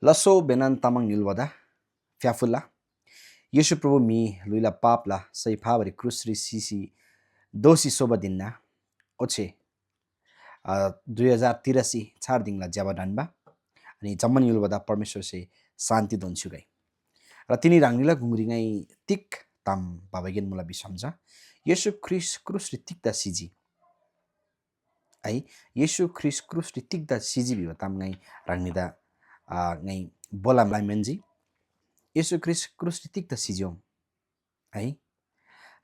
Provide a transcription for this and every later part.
Lasso benan tamang nilwada fiafula Yesu Prabhu mi luila papla sai phabari krusri sisi dosi soba dinna oche 2083 चार दिनला ज्याबा डान्बा अनि जम्मन युलबदा परमेश्वर से शान्ति दोन्छु गई र तिनी राङ्निला घुङ्रिङै तिक ताम बाबागेन मुला बिसम्झा येशु ख्रिस क्रुस रि तिक्दा सिजी ai Yesu Christ क्रुस रि तिक्दा सिजी बिबा ताम ngai राङ्निदा ngai बोलाम लाई मेन्जी Yesu Christ क्रुस रि तिक्दा सिज्योम ai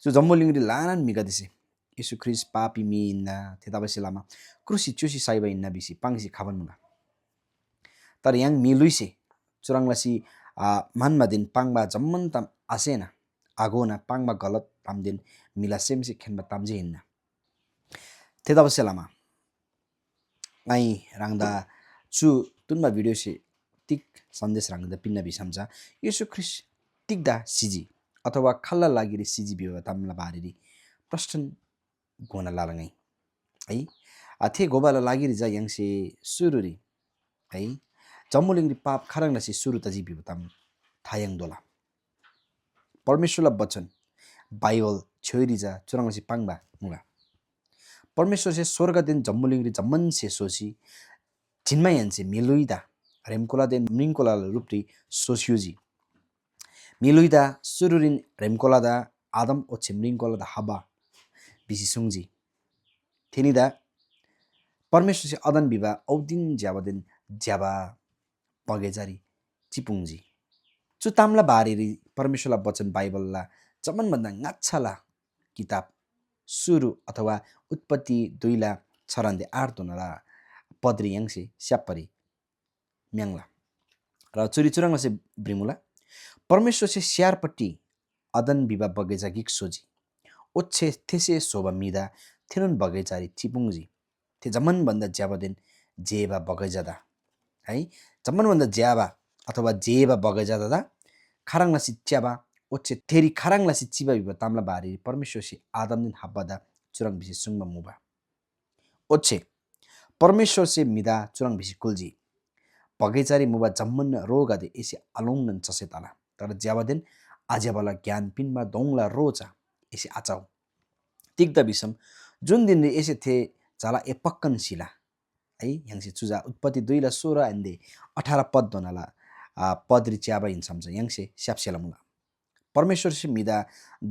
so जम्मोलिङरि लानान मिगा दिसे Yesu Christ papi minna thedaba lama cruci chusi saiba inna bisi pangsi khaban muna tar yang miluise churanglasi manmadin pangba jamman tam asena agona pangba galat tamdin mila semsi khenba tamje inna thedaba lama ngai rangda chu tunma video se tik sandesh rangda pinna bisamja Yesu Christ tikda siji अथवा खल्ला लागिरी सिजी बिवा तामला बारिरी प्रश्न gonna लालङै है थे गोबाला लागिरी जा यङसे सुरुरी है जम्मुलिङरी पाप खरङलासी सुरु तजी बिवा ताम थायङ दोला परमेश्वरला वचन बाइबल छोइरी जा चुरङलासी पाङबा मुगा परमेश्वर से स्वर्ग दिन जम्मुलिङरी जम्मन से सोसी जिनमा यन्से मिलुइदा रेमकोला दिन मिङकोला रुप्री सोसियोजी मिलुइदा सुरुरिन रेमकोलादा आदम ओ छिमरिङकोलादा हबा बिसी सुङजी थिनिदा परमेश्वर से अदन बिबा औदिन ज्याबादिन ज्याबा बगेजारी चिपुङजी चुतामला बारेरी परमेश्वरला वचन बाइबलला जमन भन्दा ngaच्छला किताब सुरु अथवा उत्पत्ति 2 ला छरन्दे 8 दोनला पद्री यङसे स्यापरी म्याङला र चुरी चुरङला से ब्रिमुला परमेश्वर से स्यारपट्टि अदन बिबा बगेजा गिक सोजी ओच्छे थेसे सोबा मिदा थेनुन बगैचारी चिपुङजी थे जमन भन्दा ज्याबा दिन जेबा बगैजादा है जमन भन्दा ज्याबा अथवा जेबा बगैजादा दा खाराङलासी च्याबा ओच्छे थेरी खाराङलासी चिबा बिबा तामला बारी परमेश्वरसी आदम दिन हब्बादा चुरङ बिसी सुङमा मुबा ओच्छे परमेश्वर से मिदा चुरङ बिसी कुलजी बगैचारी मुबा जम्मन रोगादे एसे अलोङनन चसे ताला तर ज्याबा दिन आज्याबाला ज्ञान पिनमा दोङला रोचा एसे आचाउ तिक्दा बिसम जुन दिन एसे थे जाला ए पक्कन सिला है यङसे चुजा उत्पत्ति 2 ला 16 एन्डे 18 पद दोनाला पदरी च्याबा इन्सम्छ यङसे स्याप्सेला मुला परमेश्वर से मिदा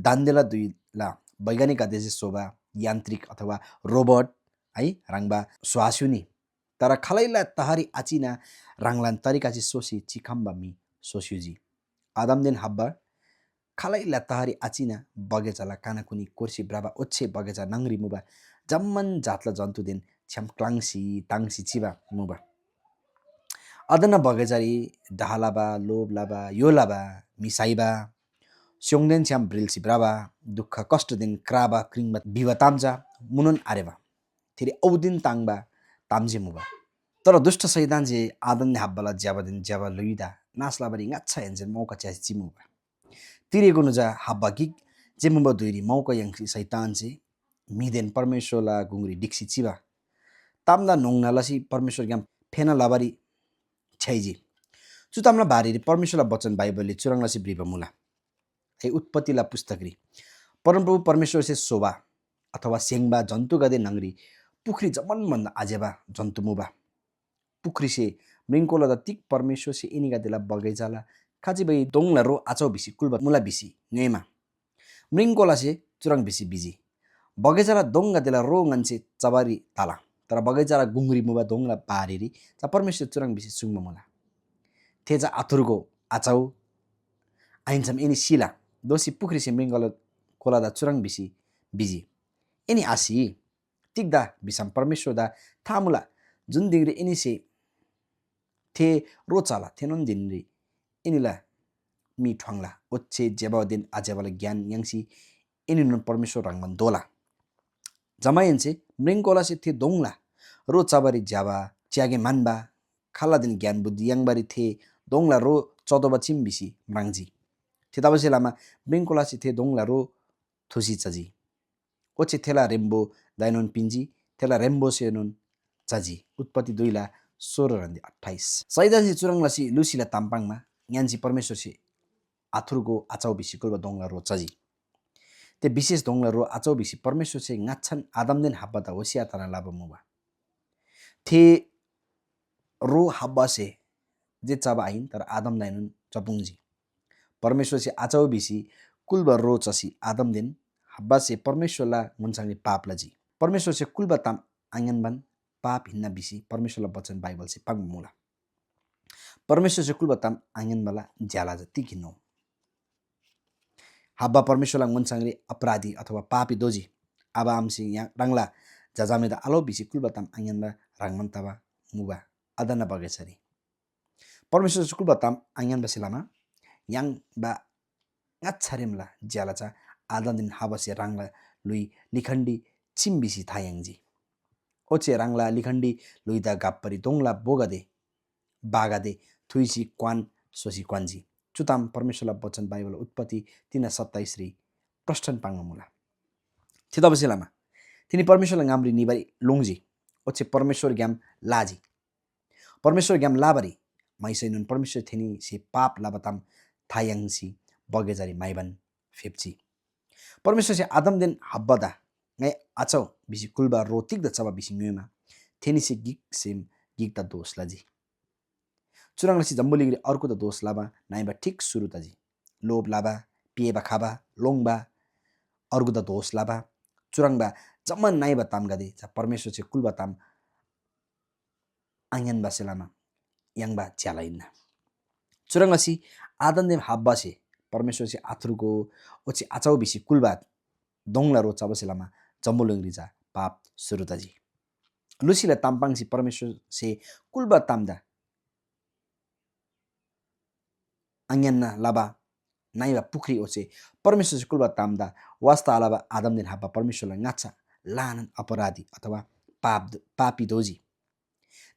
दान्देला 2 ला वैज्ञानिक आदेश सोबा यान्त्रिक अथवा रोबोट है राङबा स्वास्युनी तर खलैला तहारी आचिना राङलान तरिकाची सोसी चिखम्बा मी सोस्युजी आदम दिन हब्बा खलैला तहारी आचिना बगेचाला कानाकुनी कोर्सी ब्राबा ओच्छे बगेचा नङ्री मुबा जम्मन जातला जन्तु दिन छ्याम क्लाङसी ताङसी चिबा मुबा अदना बगेचारी डहालाबा लोबलाबा योलाबा मिसाइबा स्योङदेन छ्याम ब्रिल्सी ब्राबा दुःख कष्ट दिन क्राबा क्रिङबा बिवा ताम्जा मुनुन आरेबा थेरी औदिन ताङबा ताम्जे मुबा तर दुष्ट सैतान जे आदन हब्बाला ज्याबा दिन ज्याबा लुइदा नासलाबरी ngaच्छा हेन्जेन मौका च्यासी चिमुबा तिरेको नुजा हब्बा गिक जे मुबा दुइरी मौका यङसी सैतान से मिदेन परमेश्वरला गुङरी डिक्सी चिबा तामला नोङनालासी परमेश्वर ग्याम फेना लाबारी छैजी चुतामला बारीरी परमेश्वरला वचन बाइबलले चुरङलासी ब्रिबा मुला है उत्पत्तिला पुस्तकरी परमप्रभु परमेश्वर से शोभा अथवा सेङबा जन्तु गदे नङ्री पुखरी जमन भन्दा आजेबा जन्तु मुबा पुखरी से मृङकोला द तिक परमेश्वर से इनिगा दिला बगैजाला खाजी बई दोङला रो आचौ बिसी कुलबा मुला बिसी नेमा मृङकोला से चुरङ बिसी बिजी बगैजाला दोङगा दिला रो ngance चबारी ताला तर बगैजाला गुङरी मुबा दोङला पारेरी चा परमेश्वर चुरङ बिसी सुङमा मुला थेजा आथुरगो आचौ आइन्सम एनी सिला दोसी पुखरी से मृङकोला कोला द चुरङ बिसी बिजी एनी आसी तिक्दा बिसम परमेश्वर दा थामुला जुन दिगरी एनी से थे रोचाला थेनोन दिनरी इनिला मी ठ्वाङला ओच्छे जेबा दिन आजेबाला ज्ञान यङसी इनिन परमेश्वर रङमन दोला जमायनसे मृङकोला से थे दोङला रो चाबारी ज्याबा च्यागे मानबा खाला दिन ज्ञान बुद्धि यङबारी थे दोङला रो चदोबा चिम बिसी मराङजी थे तबसे लामा मृङकोला से थे दोङला रो थुसी चजी ओच्छे थेला रेम्बो दाइनोन पिन्जी थेला रेम्बो सेनोन चजी उत्पत्ति 2 ला 16 Saidasi curangla si Lucila tampangma nyansi permesor si athurgo achau bisi kulba dongla ro chaji. Te विशेष dongla ro achau bisi permesor se ngachan Adam den Habba ta wasia tana laba muba. Te ro Habba se je chaba ain तर Adam dainun chapungji. परमेश्वर से आचाउ BC Colaba रो चसी आदम दिन हब्बा से परमेश्वरला मुनसांगले पाप लजी परमेश्वर से कुलबा ताम आंगन बन पाप हिन्ना बिसी परमेश्वरला वचन बाइबल से पाग मुला परमेश्वर से कुलबा ताम आंगन वाला ज्याला जति किन्नो हब्बा परमेश्वरला मुनसांगले अपराधी अथवा पापी दोजी आबा आमसी या रंगला जाजामेदा आलो बिसी कुलबा ताम आंगन बा रंगमन तबा मुबा अदना बगेसरी परमेश्वर से कुलबा ताम आंगन बसिलामा yang ba ngat charemla jalacha adandin habase rangla lui likhandi chimbisi thayangji oche rangla likhandi luida gappari dongla bogade bagade thuisi kwan sosi kwanji chutam परमेश्वरला वचन बाइबल उत्पत्ति 3:27 ri प्रश्न पांगमुला थिदबसेलामा तिनी परमेश्वरला ngamri निबारी लोंगजी oche परमेश्वर ग्याम लाजी परमेश्वर ग्याम लाबारी मैसैनुन परमेश्वर थिनी से पाप लाबाताम थायंगसी बगेजारी माइबन फेप्ची परमेश्वर से आदम दिन हब्बदा ngai achau bisi kulba rotik da chaba bisi ngema theni se gik sem gik da dos laji churangla si jambuligri अर्को da dos laba naiba ठीक सुरु ताजी लोभ लाबा पिएबा खाबा लोङबा अर्को da dos laba churangba जम्मन नाइबा ताम गदे cha परमेश्वर से कुलबा ताम आंगन बासेलामा यांगबा च्यालाइना churangla si आदम दिन हब्बा से परमेश्वर से आथुरको ओछि आचाउ बिसी कुलबा दोंगला रो चाबसेलामा जम्बुलंगरिजा पाप सुरुताजी लुसीला ताम्पाङसी परमेश्वर से कुलबा ताम्दा अंगन्ना लाबा नाइबा पुखरी ओसे परमेश्वर से कुलबा ताम्दा वास्ता अलाबा आदम दिन हब्बा परमेश्वरलाई ngacha लानन अपराधी अथवा पापी दोजी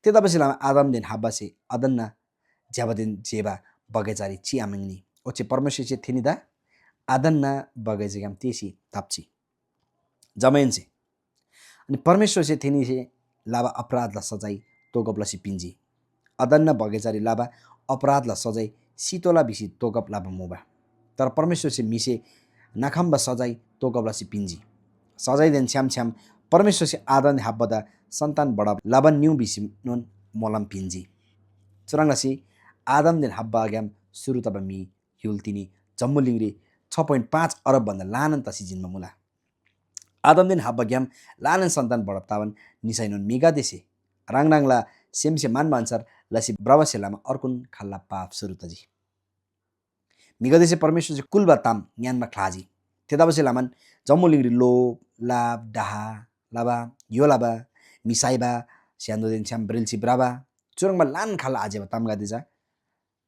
तेदाबसेलामा आदम दिन हब्बा से अदन्ना ज्याबदिन जेबा बगेजारी चियामंगनी ओचे परमेश्वर से थिनिदा आदन्ना बगेजगाम तेसी ताप्ची जमैनसे अनि परमेश्वर से थिनी से लाबा अपराधला सजाय तोगपलसी पिन्जी अदन्ना बगेजारी लाबा अपराधला सजाय सीतोला बिसी तोगप लाबा मुबा तर परमेश्वर से मिसे नखम्बा सजाय तोगपलसी पिन्जी सजाय देन छ्याम छ्याम परमेश्वर से आदन हाब्बदा सन्तान बडा लाबन न्यू बिसी नोन मोलम पिन्जी चुराङलासी आदम दिन हब्बा ग्याम सुरु तब मी युल्तिनी जम्मुलिङरी 6.5 अरब भन्दा लानन तसी जिनमा मुला आदम दिन हब्बा ग्याम लानन सन्तान बडा तावन निसाइनोन मेगा देसे राङराङला सेमसे मान मानसर लसी ब्रवसेलामा अर्कुन खल्ला पाप सुरु तजी मेगा देसे परमेश्वर से कुलबा ताम ज्ञानमा खलाजी तेदाबसेलामन जम्मुलिङरी लो लाभ डाहा लाबा यो लाबा मिसाइबा स्यान्दो दिन छ्याम ब्रिल्सी ब्राबा चुरङमा लान खाला आजेबा ताम गादेजा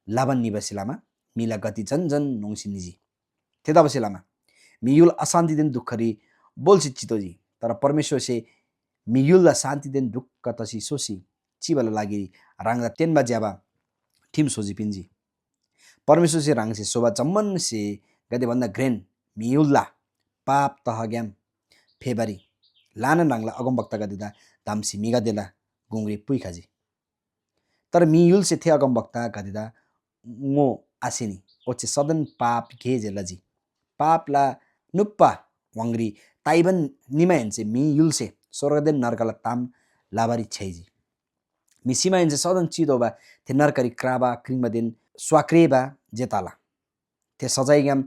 लाबन निबसेलामा मिला गति जन जन नोंसी निजी तेदाबसेलामा मियुल अशान्ति दिन दुखरी बोलसी चितोजी तर परमेश्वर से मियुल शान्ति दिन दुख तसी सोसी चिबला लागि राङदा तेनबा ज्याबा ठिम सोजी पिन्जी परमेश्वर से राङ से शोभा जम्मन से गदे भन्दा ग्रेन मियुल्ला पाप तह ग्याम फेबारी लान राङला अगम वक्ता गदेदा दामसी मिगा देला गुंगरी पुइखाजी तर मियुल से थे अगम वक्ता गदेदा ngो आसिनी ओचे सदन पाप घेजे लजी पापला नुप्पा वंगरी ताइबन निमायनसे मी युलसे स्वर्गदेन नरकला ताम लाबारी छैजी मी सिमायनसे सदन चिदोबा थे नरकरी क्राबा क्रिमदेन स्वाक्रेबा जेताला थे सजाइगाम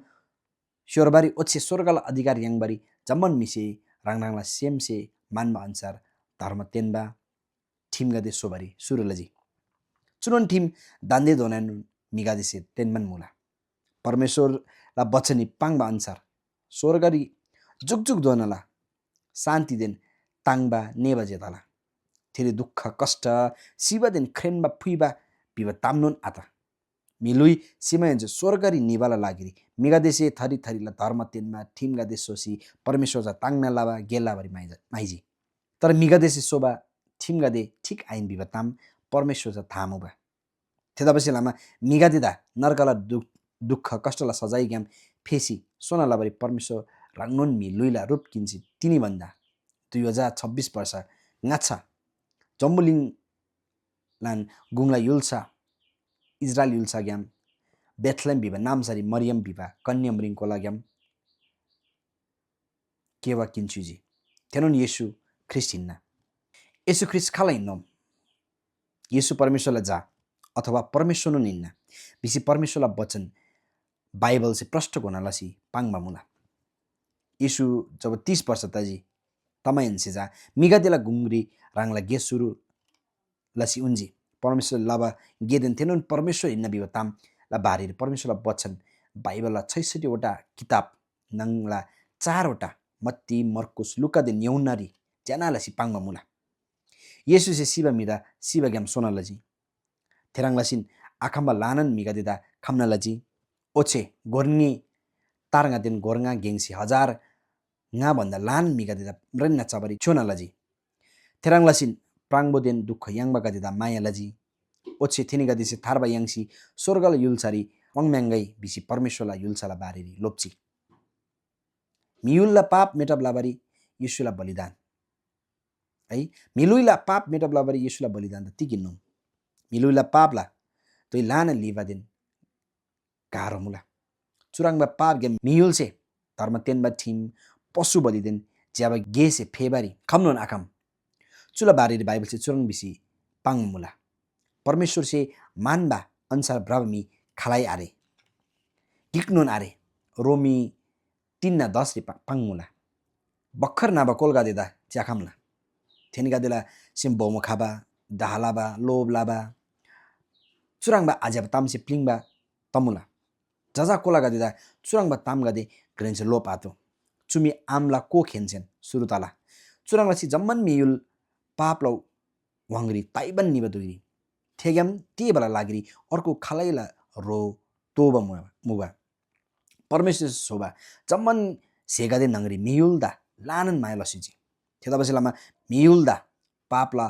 स्वर्बारी ओचे स्वर्गला अधिकार यांगबारी जम्मन मिसे राङराङला सेमसे मानमा अनुसार धर्म तेनबा ठिम गदे सोबारी सुरुलजी चुनन ठिम दान्दे दोनान मिगादेसे तेनमन मुला परमेश्वर ला बचनी पाङबा अनुसार स्वर्गरी जुग जुग दोनला शान्ति देन ताङबा नेबा जेताला थेरे दुःख कष्ट शिवा देन खेनबा फुइबा पिबा ताम्नुन आता मिलुई सीमायन्ज स्वर्गरी निवाला लागिरी मिगादेसे थरी थरीला धर्म तेनमा ठिमगा देश सोसी परमेश्वर जा ताङना लाबा गेलाबारी माइजी तर मिगादेसे सोबा ठिमगा दे ठीक आइन बिबा ताम परमेश्वर जा थामुबा तेदाबसेलामा मिगादेदा नरकला दुःख कष्टला सजाय ग्याम फेसी सोना लाबारी परमेश्वर राङ्नुन मि लुइला रूप किन्सी तिनी भन्दा 2026 वर्ष ngacha जम्बुलिङ लान गुङला युल्सा इजरायल युल्सा ग्याम बेथलेम बिबा नामसारी मरियम बिबा कन्या मृङकोला ग्याम केवा किन्चुजी तेनोन येशू ख्रिस्ट हिन्ना येशू ख्रिस्ट खाला हिन्नोम येशू परमेश्वरलाई जा अथवा परमेश्वर निन्ना बिसी परमेश्वरलाई वचन बाइबल से प्रष्ट गोनालासी पाङमा मुला येशू जब 30 वर्ष ताजी तमायन से जा मिगादेला गुंगरी राङला गे सुरु लसी उन्जी परमेश्वर लाबा गेदेन तेनोन परमेश्वर हिन्ना बिबा ताम ला बारी परमेश्वरलाई वचन बाइबल 66 वटा किताब नङला 4 वटा मत्ती मर्कुस लुका दे न्यौनारी जनालासी पाङमा मुला येशू से सिबा मिदा सिबा ग्याम सोनालाजी थेराङलासिन आखाम्बा लानन मिगा दिदा खामनालाजी ओछे गोर्नी तारङा दिन गोर्ङा गेङसी हजार nga भन्दा लान मिगा दिदा मृन्ना चाबरी चोनालाजी थेराङलासिन प्राङबोदेन दुःख याङबा गदिदा मायालाजी ओछे थिनिगा दिसे थारबा याङसी स्वर्गला युल्सारी वाङम्याङ्गै बिसी परमेश्वरला युल्साला बारेरी लोप्ची मियुल्ला पाप मेटब लाबारी येशूला बलिदान है मिलुइला पाप मेटब लाबारी येशूला बलिदान त तिकिन्नु मिलुइला पापला तोइ लान लिबादेन गाह्रो मुला चुराङबा पाप गे मियुलसे धर्म तेनबा थिम पशु बलिदेन ज्याबा गेसे फेबारी खम्नोन आखम चुला बारी बाइबल से चुरङ बिसी पाङ मुला परमेश्वर से मानबा अनुसार ब्रह्मी खलाई आरे गिक्नोन आरे रोमी 3:10 रे पाङ मुला बखर नाबा कोलगा देदा च्याखामला थेनिगा देला सिम बोमो खाबा दहालाबा लोभ लाबा चुराङबा आज्याब तामसे प्लिङबा तमुला जजा कोलागा देदा चुराङबा तामगा दे ग्रेन्से लोप आतो चुमी आमला को खेन्छेन सुरुताला चुराङलासी जम्मन मियुल पापलौ वाङ्गरी ताइबन निबा दुइरी थेग्याम तेबला लागिरी अर्को खलाइला रो तोबा मुबा परमेश्वर सोबा जम्मन सेगादे नंगरी मियुलदा लानन माया लसिजी थेदा बसेलामा मियुलदा पापला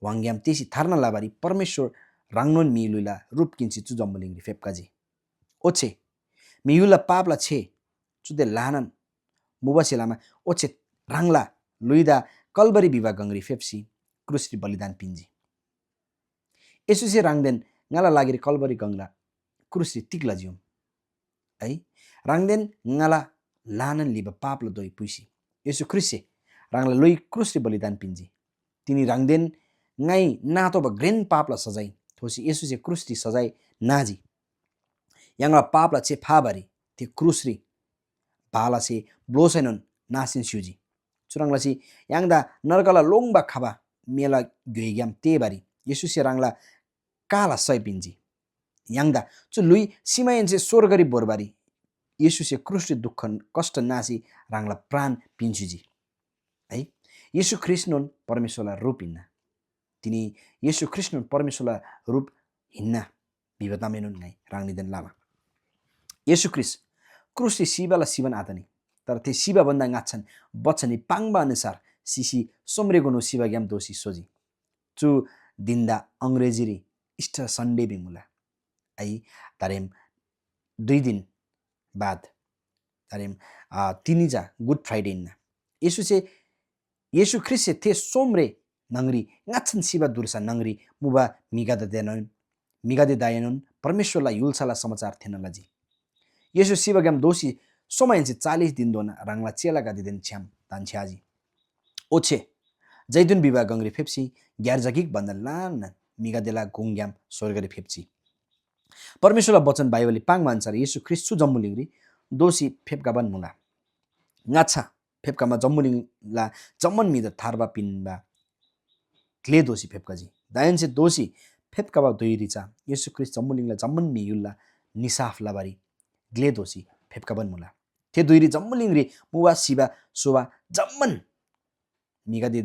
वाङ्ग्याम तेसी थार्न लाबारी परमेश्वर राङ्नोन मियुलुला रूप किन्सी चु जम्बलिङरी फेपकाजी ओछे मियुला पापला छे चुदे लानन मुबासेलामा ओछे राङला लुइदा कलबरी बिवा गंगरी फेप्सी क्रुसरी बलिदान पिन्जी यसुसे राङदेन ngala लागिरी कलबरी गंगला क्रुसरी तिक्ला जिउम है राङदेन ngala लानन लिबा पापला दोइ पुइसी यसु ख्रिस्से राङला लोइ क्रुसरी बलिदान पिन्जी तिनी राङदेन ngai नातो बा ग्रेन पापला सजाइ थोसी यसुसे क्रुसरी सजाइ नाजी यांगला पापला चे फाबारी ती क्रुसरी बाला से ब्लोसेनन नासिन स्युजी चुराङलासी यांगदा नरकला लोङबा खाबा मेला ग्वेग्याम तेबारी येशुसे राङला काला सय पिन्जी यांगदा चु लुई सिमायनसे स्वर्गरी बोरबारी येशुसे क्रुसरी दुःख कष्ट नासी राङला प्राण पिन्चुजी है येशु ख्रिस्टनोन परमेश्वरला रूप हिन्ना तिनी येशु ख्रिस्टनोन परमेश्वरला रूप हिन्ना विवतामेनुन गाई राङनिदेन लामा येशु ख्रिस्ट क्रुसरी शिवला शिवन आतनी तर ते शिवा भन्दा गाछन् बच्चनी पाङबा अनुसार सिसी सोम्रेगोनो शिवा ग्याम दोषी सोजी चु दिन्दा अंग्रेजीरी इस्टर सन्डे बिमुला आई तारेम 2 दिन बाद तारेम तिनीजा गुड फ्राइडे इन्ना येशु ख्रिस्ट थे सोम्रे नंगरी गाछन् शिवा दुर्सा नंगरी मुबा मिगादे दायनन परमेश्वरला युल्साला समाचार थेनलाजी येशु शिवा ग्याम दोषी सोमायनसे 40 दिन दोना राङला चेला गादिदेन छ्याम तान्छ्याजी ओछे जैदुन विवाह गंगरी फेप्सी ग्यारजगिक भन्दा लान मिगादेला गुङ्ग्याम स्वर्गरी फेप्ची परमेश्वरला वचन बाइबलले पाङमा अनुसार येशु ख्रिस्ट जम्मुलिङरी दोषी फेपकाबन मुला गाछा फेपकामा जम्मुलिङला जम्मन मिद थारबा पिनबा क्ले दोषी फेपकाजी दायनसे दोषी फेपकाबा दोइरिचा येशु ख्रिस्ट जम्मुलिङला जम्मन मियुल्ला निसाफ लाबारी ग्ले दोषी फेपकाबन मुला थे दुइरी जम्मुलिङरी मुवा शिवा सोवा जम्मन मिगादे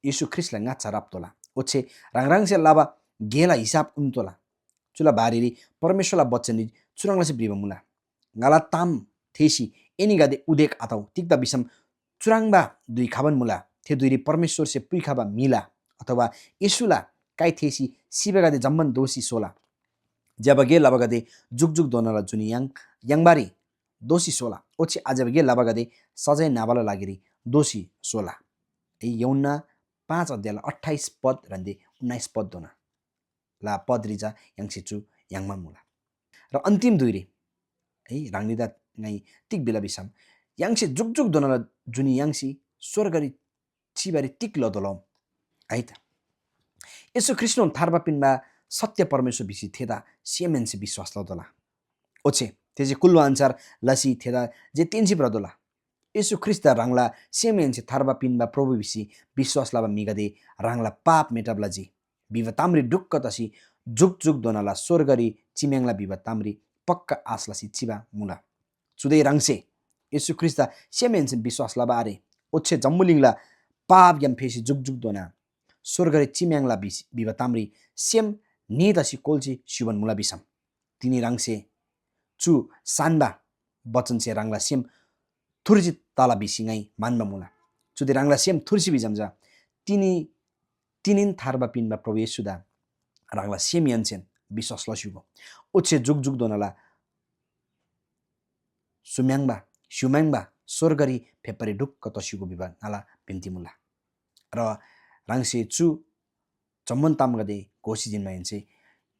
येशु ख्रिस्टलाई गाछा राप्तोला ओछे राङराङसे लाबा गेला हिसाब उन्तोला चुला बारीरी परमेश्वरला बच्चनी चुराङलासे ब्रिबा मुला गाला ताम थेसी एनिगादे उदेक आताउ तिक्दा बिसम चुराङबा दुई खाबन मुला थे दुइरी परमेश्वर से पुइ खाबा मिला अथवा येशुला काइ थेसी शिवगादे जम्मन दोषी सोला जबगे लबगदे जुगजुग दोनला जुनी यांगबारी दोषी सोला ओछे आजबगे लबगदे सजाय नाबाला लागिरी दोषी सोला यौना 5 अध्यायला 28 पद रन्दे 19 पद दोना ला पद्रिजा याङसे 주 양만 몰라. र अन्तिम दुइरे है रांनिदा ngai tik bila bisam yangsi juk donala juni yangsi swargari chibari tik lodolom aita यसो ख्रिस्टोन थार्बा पिनमा सत्य परमेश्वर बिसी थेदा सिएमएनसी विश्वास लदोला ओछे तेजे कुल्लो अनुसार लसी थेदा जे तेन्सी ब्रदोला यसो ख्रिस्ट रांगला सिएमएनसी थार्बा पिनमा प्रभु बिसी विश्वास लाबा मिगदे रांगला पाप मेटाबला जी बिवा ताम्री ढुक्क तसी जुग दोनाला स्वर्गरी चिम्याङला बिवा ताम्री पक्का आसलासी चिबा मुला चुदे रांगसे यसो ख्रिस्ट सिएमएनसी विश्वास लाबा आरे ओछे जम्मुलिङला पाप यम फेसी जुग दोना स्वर्गरे चिम्याङला बिवा ताम्री सेम निदसी कोल्ची शिवन मुला बिसम तिनी रांगसे चु सान्बा बचन से रांगला सेम थुर्जी ताला बिसिङै मान्बा मुला चुदे रांगला सेम थुर्सी बिजमजा तिनिन थार्बा पिनमा प्रभु येशुदा रांगला सेम यानसेन विश्वास लसिगो ओछे जुग दोनाला सुम्याङबा स्वर्गरी फेपरे ढुक्क तसिगो बिबा नाला बिन्ती मुला र रांगसे चु चम्मन तामगदे कोसी जिनमा हेन्से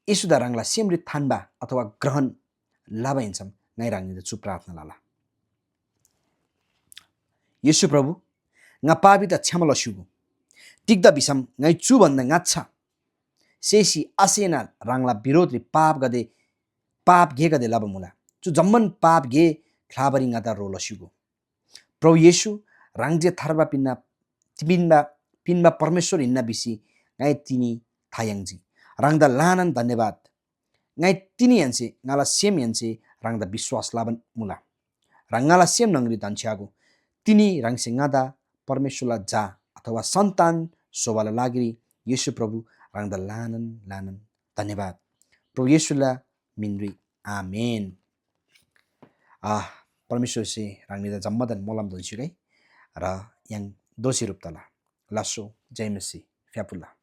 यसुदा रांगला सेमरि थान्बा अथवा ग्रहण लाबा हेन्छम नाइ रांगले चु प्रार्थना लाला यसु प्रभु nga पाबिता छ्यामल सुगु तिग्दा बिसम ngai चु भन्दा ngaच्छा सेसी आसेना रांगला विरोधले पाप गे गदे लाबा मुला चु जम्मन पाप गे खलाबरी ngata रोल सुगु प्रभु येशु रांगजे थार्बा पिनमा परमेश्वर हिन्ना बिसी ngai तिनी थायङजी रांगदा लानन धन्यवाद ngai तिनी यान्से ngala सेम यान्से रांगदा विश्वास लाबन मुला रांगाला सेम नंगरी दान्छ्यागु तिनी रांगसे ngada परमेश्वरला जा अथवा सन्तान सोबाला लागिरी येशु प्रभु रांगदा लानन धन्यवाद प्रभु येशुला मिनरी आमेन परमेश्वर से रांगनिदा जम्मदन मोलम दोन्सिगै र yang dosi ruptala lasso jai mesi fiapula